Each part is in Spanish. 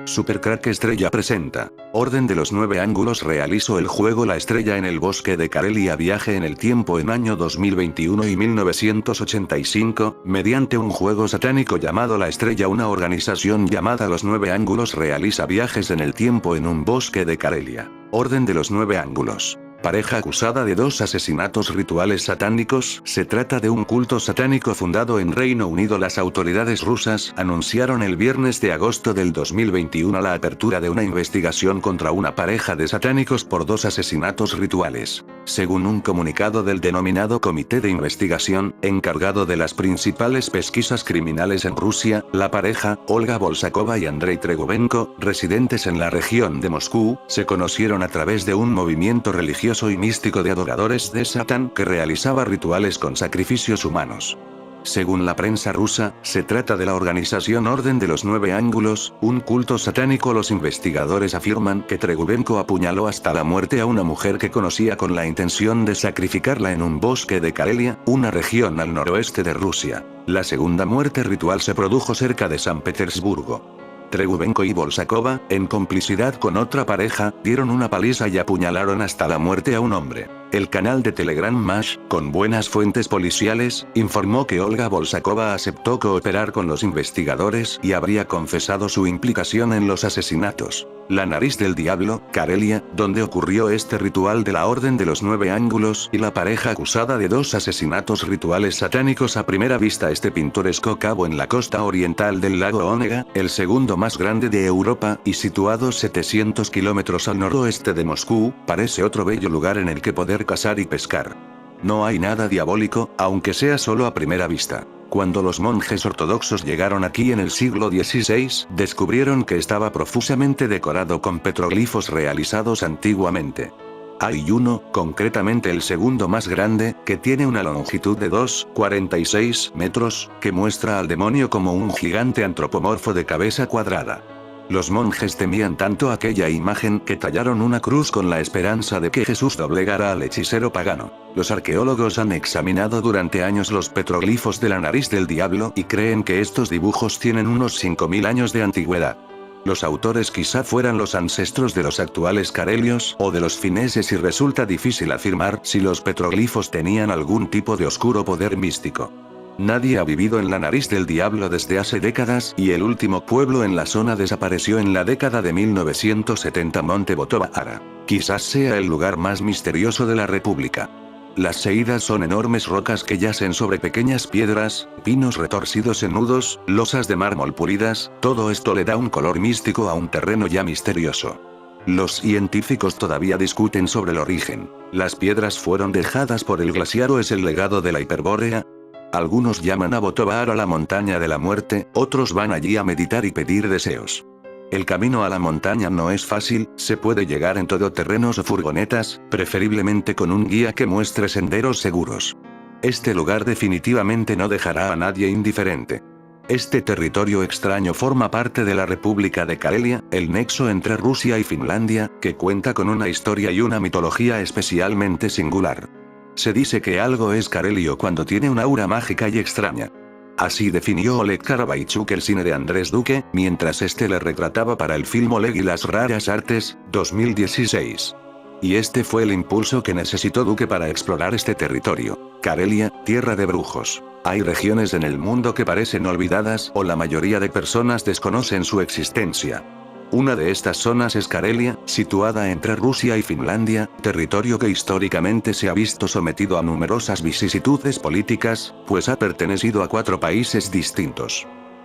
Supercrack Estrella presenta. Orden de los 9 ángulos. Realizó el juego La Estrella en el bosque de Karelia. Viaje en el tiempo en año 2021 y 1985, mediante un juego satánico llamado La Estrella. Una organización llamada Los 9 Ángulos realiza viajes en el tiempo en un bosque de Karelia. Orden de los 9 ángulos. Pareja acusada de 2 asesinatos rituales satánicos. Se trata de un culto satánico fundado en Reino Unido. Las autoridades rusas anunciaron el viernes de agosto del 2021 la apertura de una investigación contra una pareja de satánicos por 2 asesinatos rituales. Según un comunicado del denominado Comité de Investigación, encargado de las principales pesquisas criminales en Rusia, la pareja, Olga Bolsakova y Andrei Tregubenko, residentes en la región de Moscú, se conocieron a través de un movimiento religioso y místico de adoradores de Satán que realizaba rituales con sacrificios humanos. Según la prensa rusa, se trata de la organización Orden de los 9 Ángulos, un culto satánico. Los investigadores afirman que Tregubenko apuñaló hasta la muerte a una mujer que conocía con la intención de sacrificarla en un bosque de Karelia, una región al noroeste de Rusia. La segunda muerte ritual se produjo cerca de San Petersburgo. Tregubenko y Bolsakova, en complicidad con otra pareja, dieron una paliza y apuñalaron hasta la muerte a un hombre. El canal de Telegram Mash, con buenas fuentes policiales, informó que Olga Bolsakova aceptó cooperar con los investigadores y habría confesado su implicación en los asesinatos. La Nariz del Diablo, Karelia, donde ocurrió este ritual de la Orden de los 9 Ángulos, y la pareja acusada de 2 asesinatos rituales satánicos. A primera vista, este pintoresco cabo en la costa oriental del lago Onega, el segundo más grande de Europa, y situado 700 kilómetros al noroeste de Moscú, parece otro bello lugar en el que poder cazar y pescar. No hay nada diabólico, aunque sea solo a primera vista. Cuando los monjes ortodoxos llegaron aquí en el siglo XVI, descubrieron que estaba profusamente decorado con petroglifos realizados antiguamente. Hay uno, concretamente el segundo más grande, que tiene una longitud de 2,46 metros, que muestra al demonio como un gigante antropomorfo de cabeza cuadrada. Los monjes temían tanto aquella imagen que tallaron una cruz con la esperanza de que Jesús doblegara al hechicero pagano. Los arqueólogos han examinado durante años los petroglifos de la Nariz del Diablo y creen que estos dibujos tienen unos 5000 años de antigüedad. Los autores quizá fueran los ancestros de los actuales karelios o de los fineses, y resulta difícil afirmar si los petroglifos tenían algún tipo de oscuro poder místico. Nadie ha vivido en la Nariz del Diablo desde hace décadas, y el último pueblo en la zona desapareció en la década de 1970. Monte Botovara. Quizás sea el lugar más misterioso de la República. Las seidas son enormes rocas que yacen sobre pequeñas piedras, pinos retorcidos en nudos, losas de mármol pulidas. Todo esto le da un color místico a un terreno ya misterioso. Los científicos todavía discuten sobre el origen. Las piedras fueron dejadas por el glaciar o es el legado de la Hiperbórea. Algunos llaman a Botovara la montaña de la muerte, otros van allí a meditar y pedir deseos. El camino a la montaña no es fácil, se puede llegar en todoterrenos o furgonetas, preferiblemente con un guía que muestre senderos seguros. Este lugar definitivamente no dejará a nadie indiferente. Este territorio extraño forma parte de la República de Karelia, el nexo entre Rusia y Finlandia, que cuenta con una historia y una mitología especialmente singular. Se dice que algo es karelio cuando tiene una aura mágica y extraña. Así definió Oleg Karabaichuk el cine de Andrés Duque, mientras este le retrataba para el film Oleg y las raras artes, 2016. Y este fue el impulso que necesitó Duque para explorar este territorio. Karelia, tierra de brujos. Hay regiones en el mundo que parecen olvidadas o la mayoría de personas desconocen su existencia. Una de estas zonas es Karelia, situada entre Rusia y Finlandia, territorio que históricamente se ha visto sometido a numerosas vicisitudes políticas, pues ha pertenecido a 4 países distintos.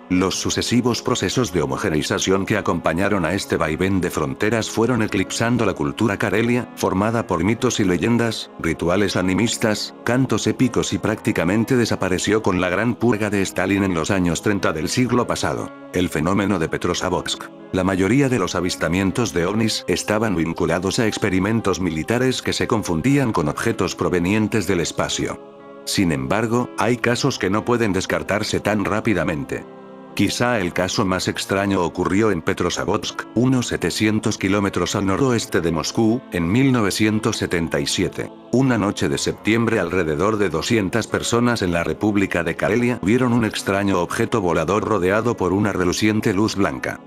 Los sucesivos procesos de homogeneización que acompañaron a este vaivén de fronteras fueron eclipsando la cultura karelia, formada por mitos y leyendas, rituales animistas, cantos épicos, y prácticamente desapareció con la gran purga de Stalin en los años 30 del siglo pasado. El fenómeno de Petrozavodsk. La mayoría de los avistamientos de ovnis estaban vinculados a experimentos militares que se confundían con objetos provenientes del espacio. Sin embargo, hay casos que no pueden descartarse tan rápidamente. Quizá el caso más extraño ocurrió en Petrozavodsk, unos 700 kilómetros al noroeste de Moscú, en 1977. Una noche de septiembre, alrededor de 200 personas en la República de Karelia vieron un extraño objeto volador rodeado por una reluciente luz blanca.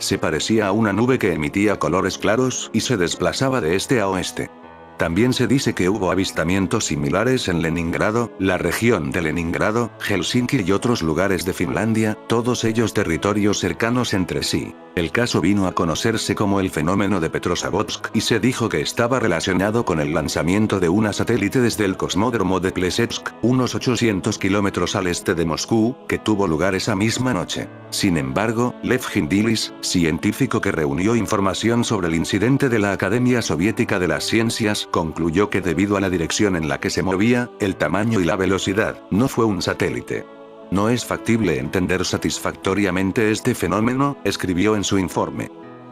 Se parecía a una nube que emitía colores claros y se desplazaba de este a oeste. También se dice que hubo avistamientos similares en Leningrado, la región de Leningrado, Helsinki y otros lugares de Finlandia, todos ellos territorios cercanos entre sí. El caso vino a conocerse como el fenómeno de Petrozavodsk y se dijo que estaba relacionado con el lanzamiento de una satélite desde el cosmódromo de Plesetsk, unos 800 kilómetros al este de Moscú, que tuvo lugar esa misma noche. Sin embargo, Lev Hindilis, científico que reunió información sobre el incidente de la Academia Soviética de las Ciencias, concluyó que debido a la dirección en la que se movía, el tamaño y la velocidad, no fue un satélite. No es factible entender satisfactoriamente este fenómeno, escribió en su informe.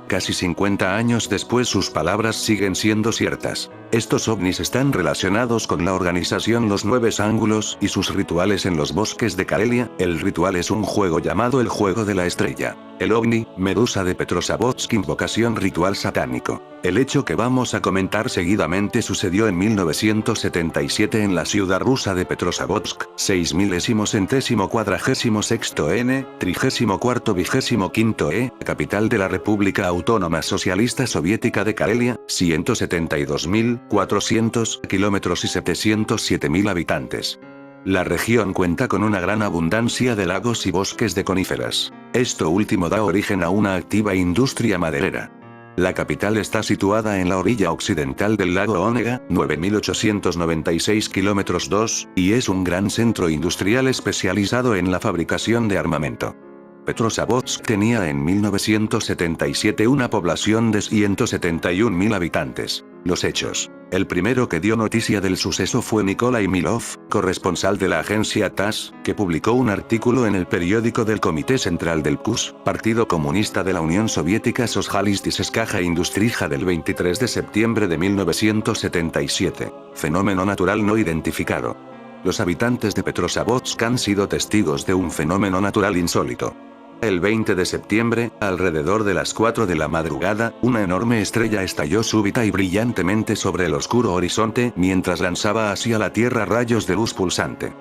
Casi 50 años después sus palabras siguen siendo ciertas. Estos ovnis están relacionados con la organización Los Nueve Ángulos y sus rituales en los bosques de Karelia. El ritual es un juego llamado el Juego de la Estrella. El ovni, Medusa de Petrozavodsk, invocación ritual satánico. El hecho que vamos a comentar seguidamente sucedió en 1977 en la ciudad rusa de Petrozavodsk, 6046 N, 3425 capital de la República Autónoma Socialista Soviética de Karelia, 172.400 kilómetros y 707.000 habitantes. La región cuenta con una gran abundancia de lagos y bosques de coníferas. Esto último da origen a una activa industria maderera. La capital está situada en la orilla occidental del lago Onega, 9.896 kilómetros 2, y es un gran centro industrial especializado en la fabricación de armamento. Petrozavodsk tenía en 1977 una población de 171.000 habitantes. Los hechos. El primero que dio noticia del suceso fue Nikolai Milov, corresponsal de la agencia TASS, que publicó un artículo en el periódico del Comité Central del KUS, Partido Comunista de la Unión Soviética Socialistiskaja Industrija del 23 de septiembre de 1977. Fenómeno natural no identificado. Los habitantes de Petrozavodsk han sido testigos de un fenómeno natural insólito. El 20 de septiembre, alrededor de las 4 de la madrugada, una enorme estrella estalló súbita y brillantemente sobre el oscuro horizonte mientras lanzaba hacia la Tierra rayos de luz pulsante.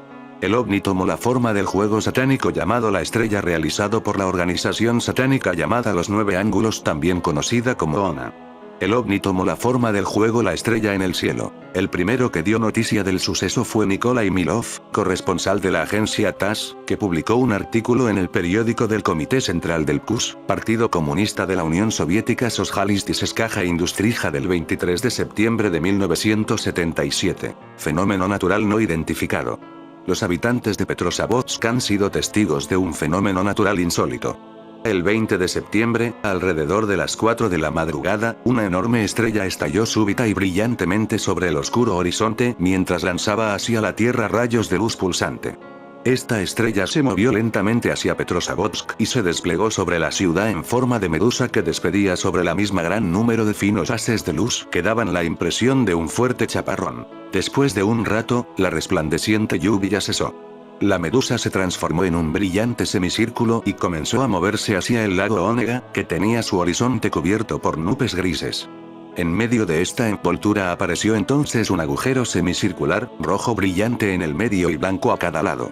El ovni tomó la forma del juego satánico llamado La Estrella, realizado por la organización satánica llamada Los Nueve Ángulos, también conocida como ONA. El ovni tomó la forma del juego La Estrella en el cielo. El primero que dio noticia del suceso fue Nikolai Milov, corresponsal de la agencia TASS, que publicó un artículo en el periódico del Comité Central del KUS, Partido Comunista de la Unión Soviética Socialistiskaja Industrija del 23 de septiembre de 1977. Fenómeno natural no identificado. Los habitantes de Petrozavodsk han sido testigos de un fenómeno natural insólito. El 20 de septiembre, alrededor de las 4 de la madrugada, una enorme estrella estalló súbita y brillantemente sobre el oscuro horizonte mientras lanzaba hacia la Tierra rayos de luz pulsante. Esta estrella se movió lentamente hacia Petrozavodsk y se desplegó sobre la ciudad en forma de medusa que despedía sobre la misma gran número de finos haces de luz que daban la impresión de un fuerte chaparrón. Después de un rato, la resplandeciente lluvia cesó. La medusa se transformó en un brillante semicírculo y comenzó a moverse hacia el lago Onega, que tenía su horizonte cubierto por nubes grises. En medio de esta envoltura apareció entonces un agujero semicircular, rojo brillante en el medio y blanco a cada lado.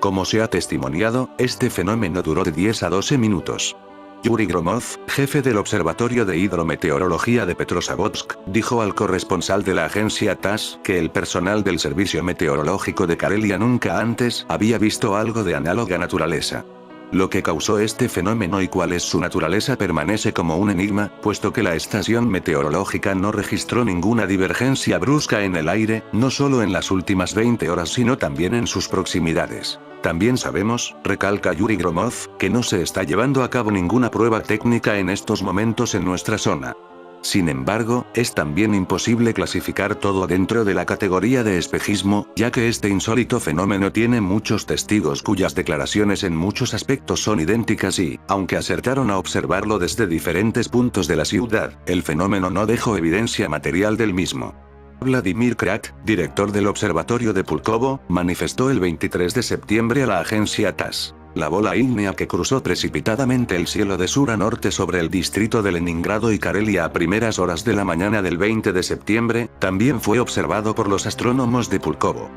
Como se ha testimoniado, este fenómeno duró de 10 a 12 minutos. Yuri Gromov, jefe del Observatorio de Hidrometeorología de Petrozavodsk, dijo al corresponsal de la agencia TASS que el personal del Servicio Meteorológico de Karelia nunca antes había visto algo de análoga naturaleza. Lo que causó este fenómeno y cuál es su naturaleza permanece como un enigma, puesto que la estación meteorológica no registró ninguna divergencia brusca en el aire, no solo en las últimas 20 horas sino también en sus proximidades. También sabemos, recalca Yuri Gromov, que no se está llevando a cabo ninguna prueba técnica en estos momentos en nuestra zona. Sin embargo, es también imposible clasificar todo dentro de la categoría de espejismo, ya que este insólito fenómeno tiene muchos testigos cuyas declaraciones en muchos aspectos son idénticas y, aunque acertaron a observarlo desde diferentes puntos de la ciudad, el fenómeno no dejó evidencia material del mismo. Vladimir Krak, director del observatorio de Pulkovo, manifestó el 23 de septiembre a la agencia TASS. La bola ígnea que cruzó precipitadamente el cielo de sur a norte sobre el distrito de Leningrado y Karelia a primeras horas de la mañana del 20 de septiembre, también fue observado por los astrónomos de Pulkovo.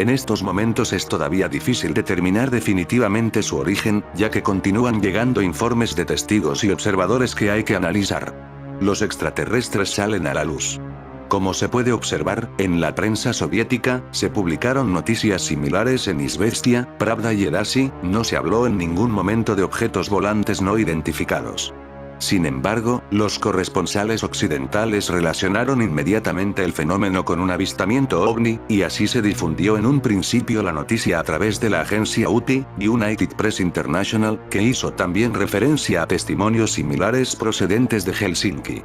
En estos momentos es todavía difícil determinar definitivamente su origen, ya que continúan llegando informes de testigos y observadores que hay que analizar. Los extraterrestres salen a la luz. Como se puede observar, en la prensa soviética, se publicaron noticias similares en Izvestia, Pravda y Edasi, no se habló en ningún momento de objetos volantes no identificados. Sin embargo, los corresponsales occidentales relacionaron inmediatamente el fenómeno con un avistamiento ovni, y así se difundió en un principio la noticia a través de la agencia UTI, United Press International, que hizo también referencia a testimonios similares procedentes de Helsinki.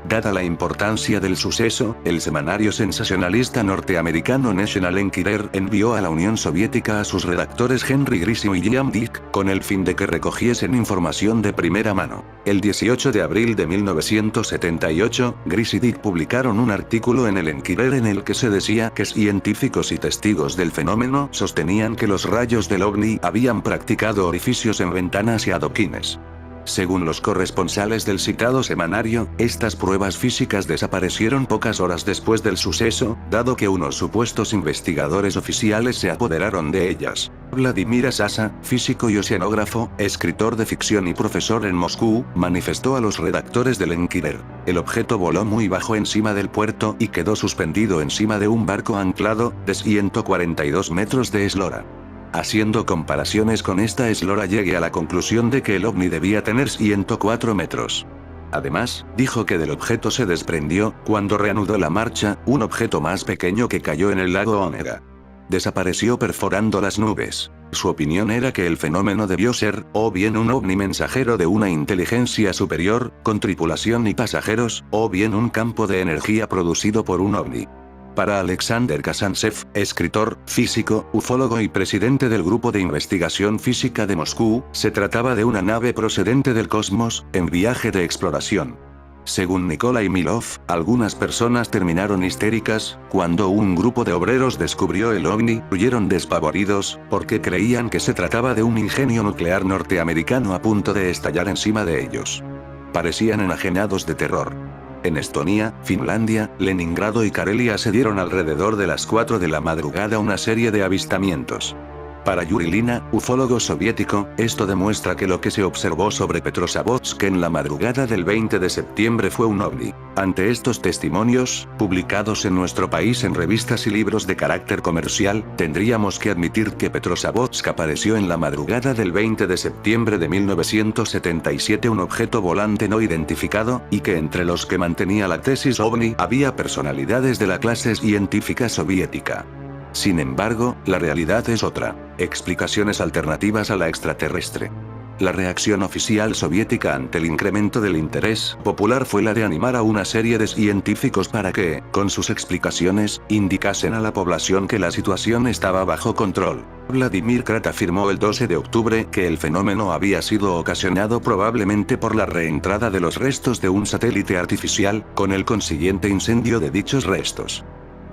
Dada la importancia del suceso, el semanario sensacionalista norteamericano National Enquirer envió a la Unión Soviética a sus redactores Henry Grissom y Liam Dick, con el fin de que recogiesen información de primera mano. El 18 de abril de 1978, Gris y Dick publicaron un artículo en el Enquirer en el que se decía que científicos y testigos del fenómeno sostenían que los rayos del ovni habían practicado orificios en ventanas y adoquines. Según los corresponsales del citado semanario, estas pruebas físicas desaparecieron pocas horas después del suceso, dado que unos supuestos investigadores oficiales se apoderaron de ellas. Vladimir Asasa, físico y oceanógrafo, escritor de ficción y profesor en Moscú, manifestó a los redactores del Enquirer: el objeto voló muy bajo encima del puerto y quedó suspendido encima de un barco anclado, de 142 metros de eslora. Haciendo comparaciones con esta eslora llegué a la conclusión de que el ovni debía tener 104 metros. Además, dijo que del objeto se desprendió, cuando reanudó la marcha, un objeto más pequeño que cayó en el lago Onega. Desapareció perforando las nubes. Su opinión era que el fenómeno debió ser, o bien un ovni mensajero de una inteligencia superior, con tripulación y pasajeros, o bien un campo de energía producido por un ovni. Para Alexander Kazantsev, escritor, físico, ufólogo y presidente del Grupo de Investigación Física de Moscú, se trataba de una nave procedente del cosmos, en viaje de exploración. Según Nikolai Milov, algunas personas terminaron histéricas, cuando un grupo de obreros descubrió el ovni, huyeron despavoridos, porque creían que se trataba de un ingenio nuclear norteamericano a punto de estallar encima de ellos. Parecían enajenados de terror. En Estonia, Finlandia, Leningrado y Karelia se dieron alrededor de las 4 de la madrugada una serie de avistamientos. Para Yuri Lina, ufólogo soviético, esto demuestra que lo que se observó sobre Petrozavodsk en la madrugada del 20 de septiembre fue un ovni. Ante estos testimonios, publicados en nuestro país en revistas y libros de carácter comercial, tendríamos que admitir que Petrozavodsk apareció en la madrugada del 20 de septiembre de 1977 un objeto volante no identificado, y que entre los que mantenía la tesis ovni había personalidades de la clase científica soviética. Sin embargo, la realidad es otra. Explicaciones alternativas a la extraterrestre. La reacción oficial soviética ante el incremento del interés popular fue la de animar a una serie de científicos para que, con sus explicaciones, indicasen a la población que la situación estaba bajo control. Vladimir Krat afirmó el 12 de octubre que el fenómeno había sido ocasionado probablemente por la reentrada de los restos de un satélite artificial, con el consiguiente incendio de dichos restos.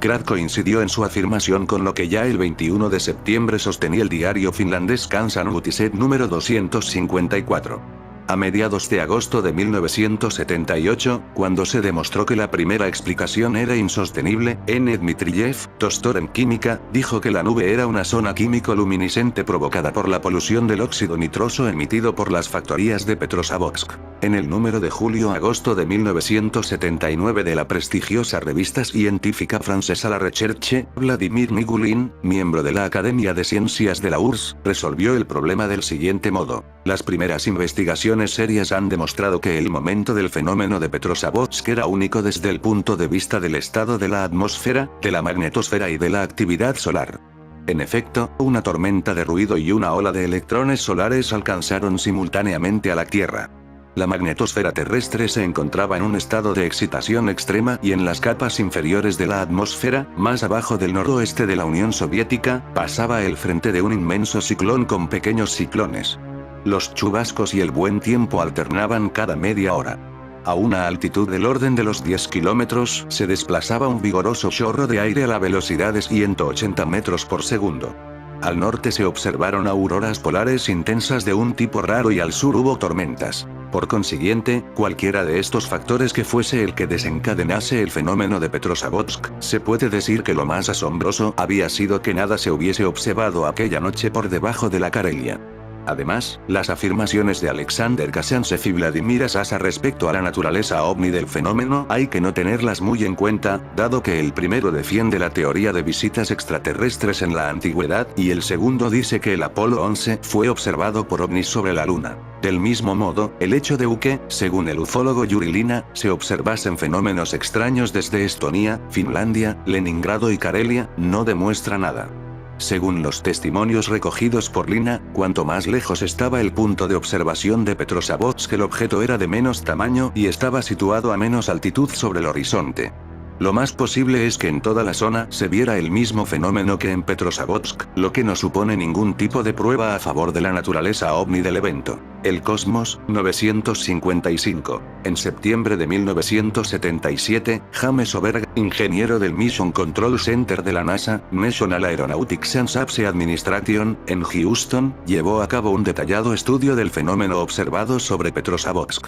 Krat coincidió en su afirmación con lo que ya el 21 de septiembre sostenía el diario finlandés Kansan Uutiset número 254. A mediados de agosto de 1978, cuando se demostró que la primera explicación era insostenible, N. Dmitriyev, doctor en química, dijo que la nube era una zona químico-luminiscente provocada por la polución del óxido nitroso emitido por las factorías de Petrozavodsk. En el número de julio-agosto de 1979 de la prestigiosa revista científica francesa La Recherche, Vladimir Nigulin, miembro de la Academia de Ciencias de la URSS, resolvió el problema del siguiente modo. Las primeras investigaciones serias han demostrado que el momento del fenómeno de Petrozavodsk era único desde el punto de vista del estado de la atmósfera, de la magnetosfera y de la actividad solar. En efecto, una tormenta de ruido y una ola de electrones solares alcanzaron simultáneamente a la Tierra. La magnetosfera terrestre se encontraba en un estado de excitación extrema y en las capas inferiores de la atmósfera, más abajo del noroeste de la Unión Soviética, pasaba el frente de un inmenso ciclón con pequeños ciclones. Los chubascos y el buen tiempo alternaban cada media hora. A una altitud del orden de los 10 kilómetros, se desplazaba un vigoroso chorro de aire a la velocidad de 180 metros por segundo. Al norte se observaron auroras polares intensas de un tipo raro y al sur hubo tormentas. Por consiguiente, cualquiera de estos factores que fuese el que desencadenase el fenómeno de Petrozavodsk, se puede decir que lo más asombroso había sido que nada se hubiese observado aquella noche por debajo de la Karelia. Además, las afirmaciones de Alexander Kazantsev y Vladimir Sasa respecto a la naturaleza ovni del fenómeno hay que no tenerlas muy en cuenta, dado que el primero defiende la teoría de visitas extraterrestres en la antigüedad y el segundo dice que el Apolo 11 fue observado por ovnis sobre la Luna. Del mismo modo, el hecho de que, según el ufólogo Yuri Lina, se observasen fenómenos extraños desde Estonia, Finlandia, Leningrado y Karelia, no demuestra nada. Según los testimonios recogidos por Lina, cuanto más lejos estaba el punto de observación de Petrozavodsk, el objeto era de menos tamaño y estaba situado a menos altitud sobre el horizonte. Lo más posible es que en toda la zona se viera el mismo fenómeno que en Petrozavodsk, lo que no supone ningún tipo de prueba a favor de la naturaleza ovni del evento. El Cosmos, 955. En septiembre de 1977, James Oberg, ingeniero del Mission Control Center de la NASA, National Aeronautics and Space Administration, en Houston, llevó a cabo un detallado estudio del fenómeno observado sobre Petrozavodsk.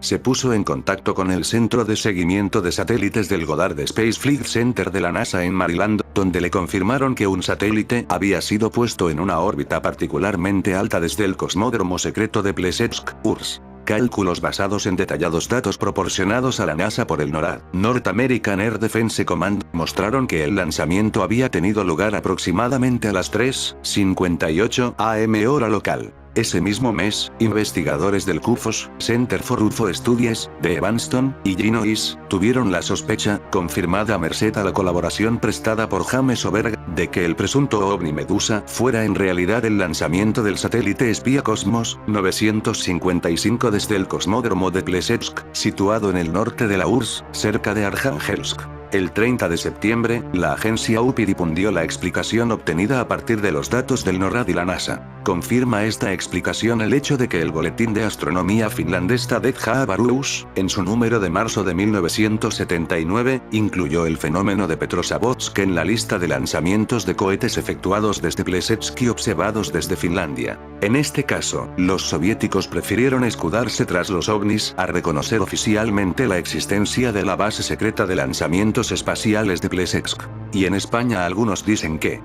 Se puso en contacto con el Centro de Seguimiento de Satélites del Goddard Space Flight Center de la NASA en Maryland, donde le confirmaron que un satélite había sido puesto en una órbita particularmente alta desde el cosmódromo secreto de Plesetsk, URSS. Cálculos basados en detallados datos proporcionados a la NASA por el NORAD, North American Air Defense Command, mostraron que el lanzamiento había tenido lugar aproximadamente a las 3:58 am hora local. Ese mismo mes, investigadores del CUFOS, Center for UFO Studies, de Evanston, Illinois, tuvieron la sospecha, confirmada merced a la colaboración prestada por James Oberg, de que el presunto ovni Medusa fuera en realidad el lanzamiento del satélite espía Cosmos, 955 desde el cosmódromo de Plesetsk, situado en el norte de la URSS, cerca de Arjángelsk. El 30 de septiembre, la agencia UPI difundió la explicación obtenida a partir de los datos del NORAD y la NASA. Confirma esta explicación el hecho de que el boletín de astronomía finlandés Tadetja Avaruus, en su número de marzo de 1979, incluyó el fenómeno de Petrozavodsk en la lista de lanzamientos de cohetes efectuados desde Plesetsk y observados desde Finlandia. En este caso, los soviéticos prefirieron escudarse tras los ovnis a reconocer oficialmente la existencia de la base secreta de lanzamientos espaciales de Plesetsk. Y en España algunos dicen que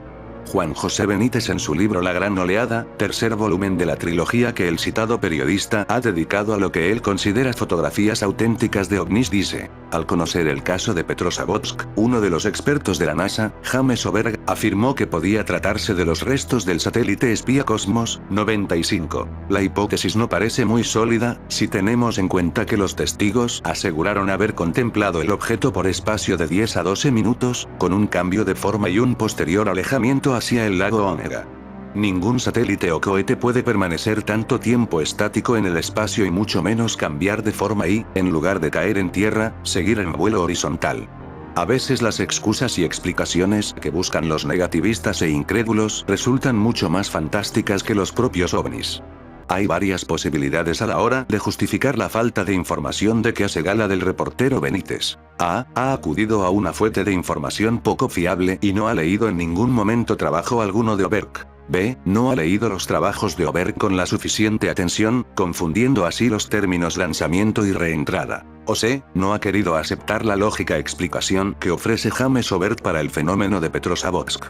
Juan José Benítez en su libro La Gran Oleada, tercer volumen de la trilogía que el citado periodista ha dedicado a lo que él considera fotografías auténticas de ovnis, dice: al conocer el caso de Petrozavodsk, uno de los expertos de la NASA, James Oberg, afirmó que podía tratarse de los restos del satélite espía Cosmos, 95. La hipótesis no parece muy sólida, si tenemos en cuenta que los testigos aseguraron haber contemplado el objeto por espacio de 10 a 12 minutos, con un cambio de forma y un posterior alejamiento hacia el lago Onega. Ningún satélite o cohete puede permanecer tanto tiempo estático en el espacio y mucho menos cambiar de forma y, en lugar de caer en tierra, seguir en vuelo horizontal. A veces las excusas y explicaciones que buscan los negativistas e incrédulos resultan mucho más fantásticas que los propios ovnis. Hay varias posibilidades a la hora de justificar la falta de información de que hace gala del reportero Benítez. A. Ha acudido a una fuente de información poco fiable y no ha leído en ningún momento trabajo alguno de Oberg. B. No ha leído los trabajos de Oberg con la suficiente atención, confundiendo así los términos lanzamiento y reentrada. O C. No ha querido aceptar la lógica explicación que ofrece James Oberg para el fenómeno de Petrozavodsk.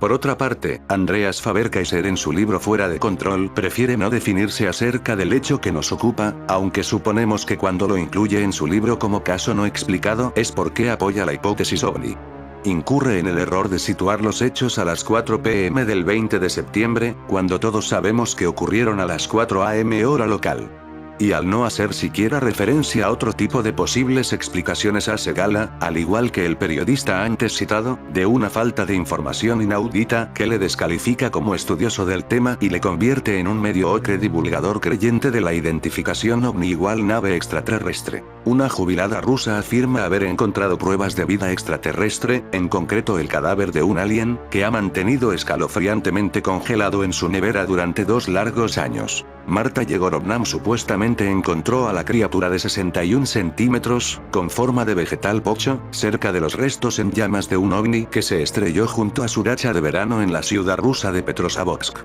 Por otra parte, Andreas Faber-Kaiser en su libro Fuera de Control prefiere no definirse acerca del hecho que nos ocupa, aunque suponemos que cuando lo incluye en su libro como caso no explicado es porque apoya la hipótesis ovni. Incurre en el error de situar los hechos a las 4 p.m. del 20 de septiembre, cuando todos sabemos que ocurrieron a las 4 a.m. hora local. Y al no hacer siquiera referencia a otro tipo de posibles explicaciones hace gala, al igual que el periodista antes citado, de una falta de información inaudita que le descalifica como estudioso del tema y le convierte en un mediocre divulgador creyente de la identificación ovni igual nave extraterrestre. Una jubilada rusa afirma haber encontrado pruebas de vida extraterrestre, en concreto el cadáver de un alien, que ha mantenido escalofriantemente congelado en su nevera durante 2 largos años. Marta Yegorovna supuestamente encontró a la criatura de 61 centímetros, con forma de vegetal pocho, cerca de los restos en llamas de un ovni que se estrelló junto a su dacha de verano en la ciudad rusa de Petrozavodsk.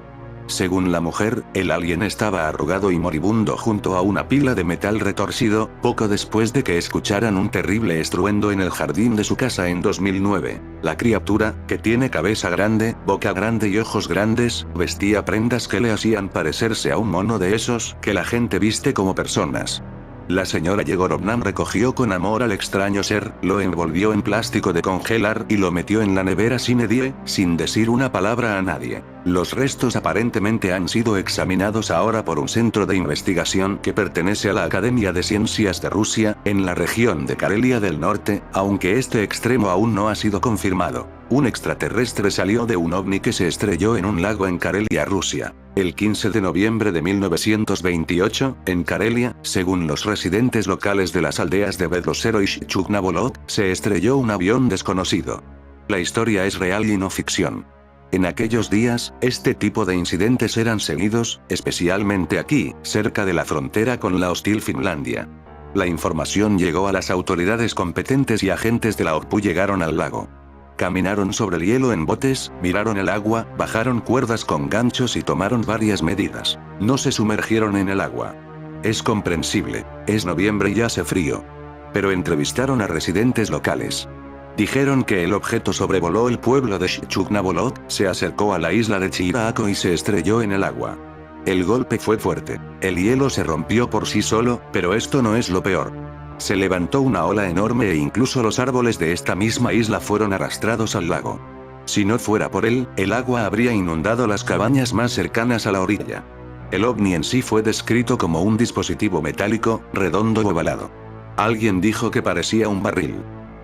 Según la mujer, el alien estaba arrugado y moribundo junto a una pila de metal retorcido, poco después de que escucharan un terrible estruendo en el jardín de su casa en 2009. La criatura, que tiene cabeza grande, boca grande y ojos grandes, vestía prendas que le hacían parecerse a un mono de esos que la gente viste como personas. La señora Yegorovna recogió con amor al extraño ser, lo envolvió en plástico de congelar y lo metió en la nevera sin decir una palabra a nadie. Los restos aparentemente han sido examinados ahora por un centro de investigación que pertenece a la Academia de Ciencias de Rusia, en la región de Karelia del Norte, aunque este extremo aún no ha sido confirmado. Un extraterrestre salió de un ovni que se estrelló en un lago en Karelia, Rusia. El 15 de noviembre de 1928, en Karelia, según los residentes locales de las aldeas de Bedlosero y Shchuknabolot, se estrelló un avión desconocido. La historia es real y no ficción. En aquellos días, este tipo de incidentes eran seguidos, especialmente aquí, cerca de la frontera con la hostil Finlandia. La información llegó a las autoridades competentes y agentes de la OPU llegaron al lago. Caminaron sobre el hielo en botes, miraron el agua, bajaron cuerdas con ganchos y tomaron varias medidas. No se sumergieron en el agua. Es comprensible, es noviembre y hace frío. Pero entrevistaron a residentes locales. Dijeron que el objeto sobrevoló el pueblo de Shchuknabolot, se acercó a la isla de Chiraco y se estrelló en el agua. El golpe fue fuerte. El hielo se rompió por sí solo, pero esto no es lo peor. Se levantó una ola enorme e incluso los árboles de esta misma isla fueron arrastrados al lago. Si no fuera por él, el agua habría inundado las cabañas más cercanas a la orilla. El ovni en sí fue descrito como un dispositivo metálico, redondo o ovalado. Alguien dijo que parecía un barril.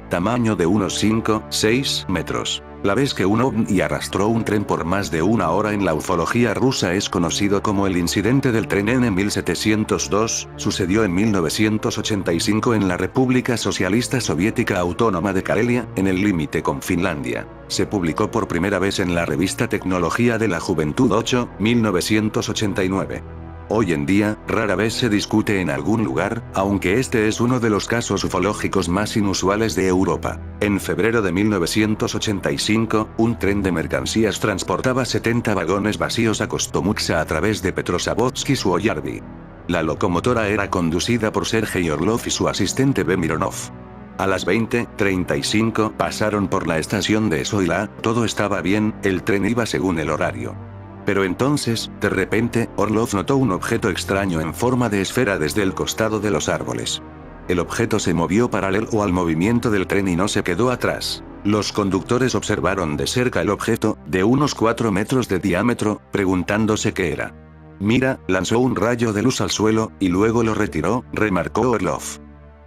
Tamaño de unos 5-6 metros. La vez que un ovni arrastró un tren por más de una hora en la ufología rusa es conocido como el incidente del tren N-1702, sucedió en 1985 en la República Socialista Soviética Autónoma de Karelia, en el límite con Finlandia. Se publicó por primera vez en la revista Tecnología de la Juventud 8, 1989. Hoy en día, rara vez se discute en algún lugar, aunque este es uno de los casos ufológicos más inusuales de Europa. En febrero de 1985, un tren de mercancías transportaba 70 vagones vacíos a Kostomuksa a través de Petrozavodsk y Suoyarvi. La locomotora era conducida por Sergei Orlov y su asistente B. Mironov. A las 20:35 pasaron por la estación de Soila, todo estaba bien, el tren iba según el horario. Pero entonces, de repente, Orlov notó un objeto extraño en forma de esfera desde el costado de los árboles. El objeto se movió paralelo al movimiento del tren y no se quedó atrás. Los conductores observaron de cerca el objeto, de unos 4 metros de diámetro, preguntándose qué era. Mira, lanzó un rayo de luz al suelo, y luego lo retiró, remarcó Orlov.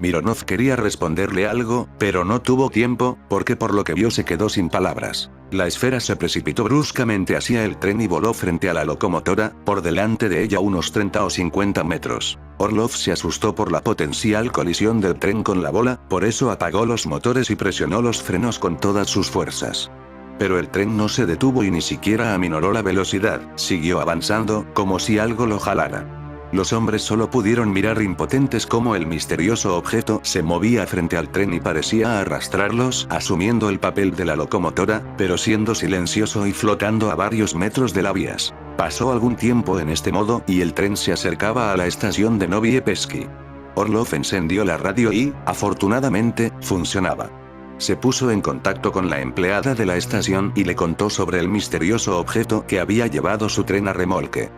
Mironov quería responderle algo, pero no tuvo tiempo, porque por lo que vio se quedó sin palabras. La esfera se precipitó bruscamente hacia el tren y voló frente a la locomotora, por delante de ella unos 30 o 50 metros. Orlov se asustó por la potencial colisión del tren con la bola, por eso apagó los motores y presionó los frenos con todas sus fuerzas. Pero el tren no se detuvo y ni siquiera aminoró la velocidad, siguió avanzando, como si algo lo jalara. Los hombres solo pudieron mirar impotentes cómo el misterioso objeto se movía frente al tren y parecía arrastrarlos, asumiendo el papel de la locomotora, pero siendo silencioso y flotando a varios metros de las vías. Pasó algún tiempo en este modo y el tren se acercaba a la estación de Noviepesky. Orlov encendió la radio y, afortunadamente, funcionaba. Se puso en contacto con la empleada de la estación y le contó sobre el misterioso objeto que había llevado su tren a remolque.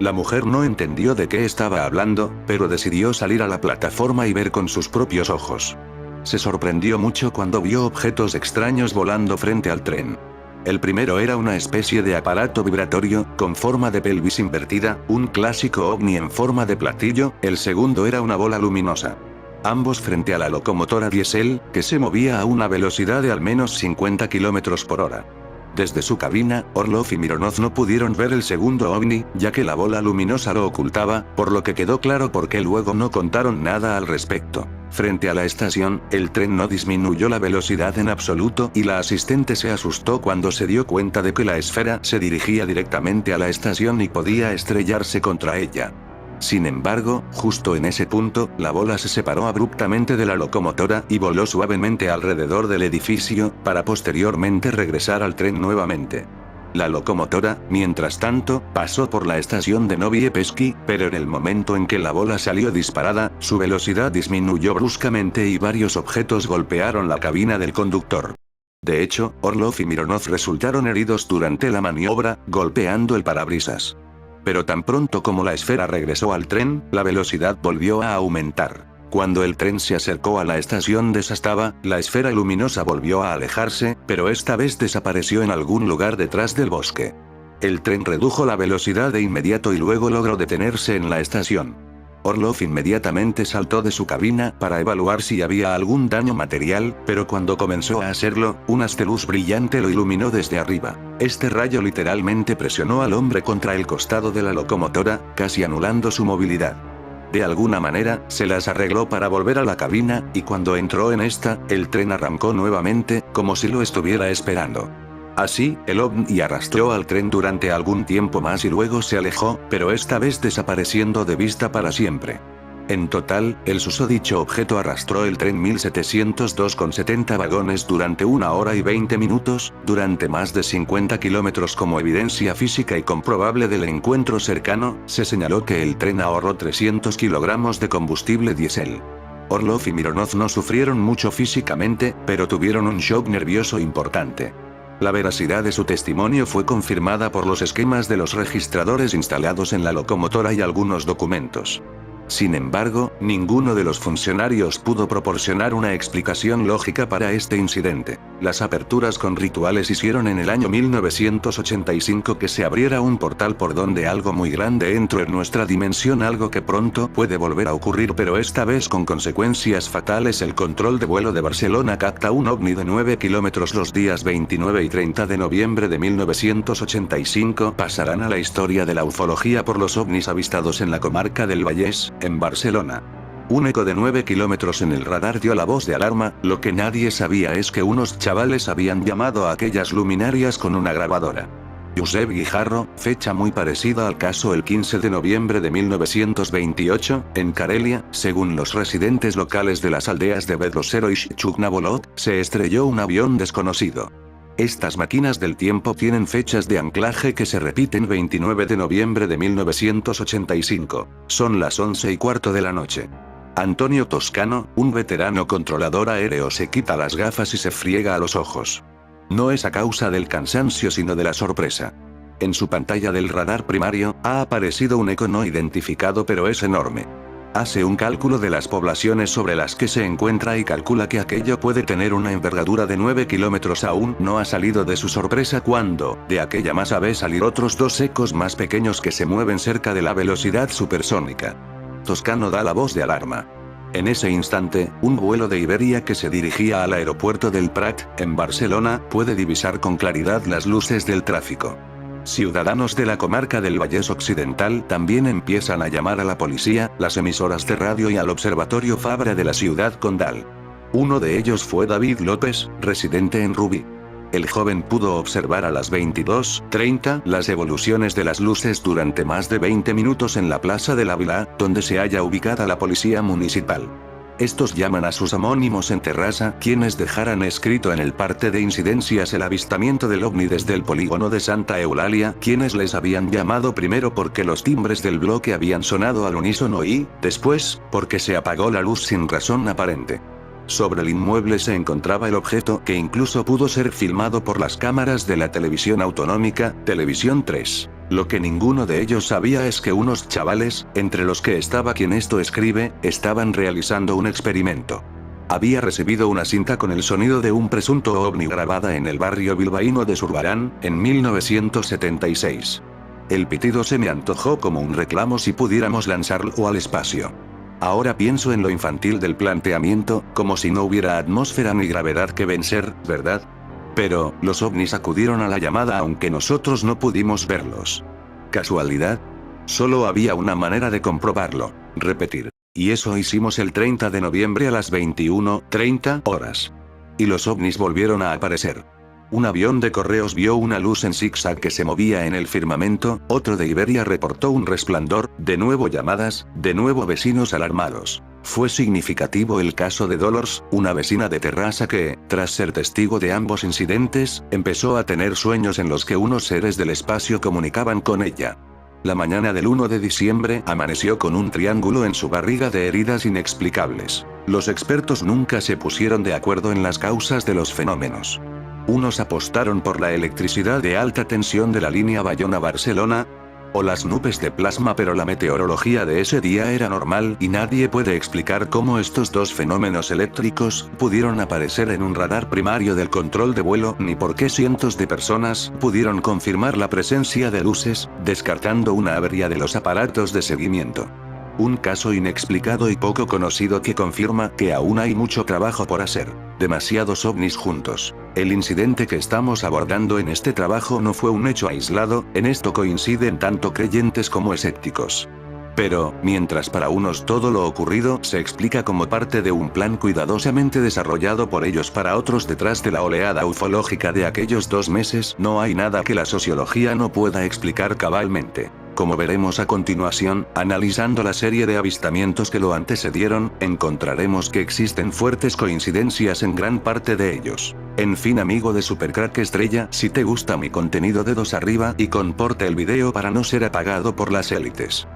La mujer no entendió de qué estaba hablando, pero decidió salir a la plataforma y ver con sus propios ojos. Se sorprendió mucho cuando vio objetos extraños volando frente al tren. El primero era una especie de aparato vibratorio, con forma de pelvis invertida, un clásico ovni en forma de platillo, el segundo era una bola luminosa. Ambos frente a la locomotora diésel, que se movía a una velocidad de al menos 50 km por hora. Desde su cabina, Orlov y Mironov no pudieron ver el segundo ovni, ya que la bola luminosa lo ocultaba, por lo que quedó claro por qué luego no contaron nada al respecto. Frente a la estación, el tren no disminuyó la velocidad en absoluto y la asistente se asustó cuando se dio cuenta de que la esfera se dirigía directamente a la estación y podía estrellarse contra ella. Sin embargo, justo en ese punto, la bola se separó abruptamente de la locomotora y voló suavemente alrededor del edificio, para posteriormente regresar al tren nuevamente. La locomotora, mientras tanto, pasó por la estación de Novye Peski, pero en el momento en que la bola salió disparada, su velocidad disminuyó bruscamente y varios objetos golpearon la cabina del conductor. De hecho, Orlov y Mironov resultaron heridos durante la maniobra, golpeando el parabrisas. Pero tan pronto como la esfera regresó al tren, la velocidad volvió a aumentar. Cuando el tren se acercó a la estación de Sastava, la esfera luminosa volvió a alejarse, pero esta vez desapareció en algún lugar detrás del bosque. El tren redujo la velocidad de inmediato y luego logró detenerse en la estación. Orlov inmediatamente saltó de su cabina para evaluar si había algún daño material, pero cuando comenzó a hacerlo, un haz de luz brillante lo iluminó desde arriba. Este rayo literalmente presionó al hombre contra el costado de la locomotora, casi anulando su movilidad. De alguna manera, se las arregló para volver a la cabina, y cuando entró en esta, el tren arrancó nuevamente, como si lo estuviera esperando. Así, el ovni arrastró al tren durante algún tiempo más y luego se alejó, pero esta vez desapareciendo de vista para siempre. En total, el susodicho objeto arrastró el tren 1702 con 70 vagones durante 1 hora y 20 minutos, durante más de 50 kilómetros. Como evidencia física y comprobable del encuentro cercano, se señaló que el tren ahorró 300 kilogramos de combustible diésel. Orlov y Mironov no sufrieron mucho físicamente, pero tuvieron un shock nervioso importante. La veracidad de su testimonio fue confirmada por los esquemas de los registradores instalados en la locomotora y algunos documentos. Sin embargo, ninguno de los funcionarios pudo proporcionar una explicación lógica para este incidente. Las aperturas con rituales hicieron en el año 1985 que se abriera un portal por donde algo muy grande entró en nuestra dimensión, algo que pronto puede volver a ocurrir, pero esta vez con consecuencias fatales. El control de vuelo de Barcelona capta un ovni de 9 kilómetros. Los días 29 y 30 de noviembre de 1985 pasarán a la historia de la ufología por los ovnis avistados en la comarca del Vallès, en Barcelona. Un eco de 9 kilómetros en el radar dio la voz de alarma. Lo que nadie sabía es que unos chavales habían llamado a aquellas luminarias con una grabadora. Josep Guijarro, fecha muy parecida al caso, el 15 de noviembre de 1928, en Karelia, según los residentes locales de las aldeas de Bedlosero y Chuknabolot, se estrelló un avión desconocido. Estas máquinas del tiempo tienen fechas de anclaje que se repiten. 29 de noviembre de 1985. Son las 11:15 de la noche. Antonio Toscano, un veterano controlador aéreo, se quita las gafas y se friega a los ojos. No es a causa del cansancio sino de la sorpresa. En su pantalla del radar primario, ha aparecido un eco no identificado, pero es enorme. Hace un cálculo de las poblaciones sobre las que se encuentra y calcula que aquello puede tener una envergadura de 9 kilómetros. Aún no ha salido de su sorpresa cuando, de aquella masa ve salir otros 2 ecos más pequeños que se mueven cerca de la velocidad supersónica. Toscano da la voz de alarma. En ese instante, un vuelo de Iberia que se dirigía al aeropuerto del Prat, en Barcelona, puede divisar con claridad las luces del tráfico. Ciudadanos de la comarca del Vallès Occidental también empiezan a llamar a la policía, las emisoras de radio y al Observatorio Fabra de la ciudad condal. Uno de ellos fue David López, residente en Rubí. El joven pudo observar a las 22:30 las evoluciones de las luces durante más de 20 minutos en la Plaza de la Vila, donde se halla ubicada la policía municipal. Estos llaman a sus homónimos en Terrassa, quienes dejaran escrito en el parte de incidencias el avistamiento del ovni desde el polígono de Santa Eulalia, quienes les habían llamado primero porque los timbres del bloque habían sonado al unísono y, después, porque se apagó la luz sin razón aparente. Sobre el inmueble se encontraba el objeto, que incluso pudo ser filmado por las cámaras de la televisión autonómica, Televisión 3. Lo que ninguno de ellos sabía es que unos chavales, entre los que estaba quien esto escribe, estaban realizando un experimento. Había recibido una cinta con el sonido de un presunto ovni grabada en el barrio bilbaíno de Zurbarán, en 1976. El pitido se me antojó como un reclamo si pudiéramos lanzarlo al espacio. Ahora pienso en lo infantil del planteamiento, como si no hubiera atmósfera ni gravedad que vencer, ¿verdad? Pero, los ovnis acudieron a la llamada aunque nosotros no pudimos verlos. ¿Casualidad? Solo había una manera de comprobarlo: repetir. Y eso hicimos el 30 de noviembre a las 21:30 horas. Y los ovnis volvieron a aparecer. Un avión de correos vio una luz en zigzag que se movía en el firmamento, otro de Iberia reportó un resplandor, de nuevo llamadas, de nuevo vecinos alarmados. Fue significativo el caso de Dolores, una vecina de Terrassa que, tras ser testigo de ambos incidentes, empezó a tener sueños en los que unos seres del espacio comunicaban con ella. La mañana del 1 de diciembre amaneció con un triángulo en su barriga de heridas inexplicables. Los expertos nunca se pusieron de acuerdo en las causas de los fenómenos. Unos apostaron por la electricidad de alta tensión de la línea Bayona-Barcelona, o las nubes de plasma, pero la meteorología de ese día era normal y nadie puede explicar cómo estos dos fenómenos eléctricos pudieron aparecer en un radar primario del control de vuelo, ni por qué cientos de personas pudieron confirmar la presencia de luces, descartando una avería de los aparatos de seguimiento. Un caso inexplicado y poco conocido que confirma que aún hay mucho trabajo por hacer. Demasiados ovnis juntos. El incidente que estamos abordando en este trabajo no fue un hecho aislado, en esto coinciden tanto creyentes como escépticos. Pero, mientras para unos todo lo ocurrido se explica como parte de un plan cuidadosamente desarrollado por ellos, para otros detrás de la oleada ufológica de aquellos 2 meses no hay nada que la sociología no pueda explicar cabalmente. Como veremos a continuación, analizando la serie de avistamientos que lo antecedieron, encontraremos que existen fuertes coincidencias en gran parte de ellos. En fin, amigo de Supercrack Estrella, si te gusta mi contenido, dedos arriba y comporte el video para no ser apagado por las élites.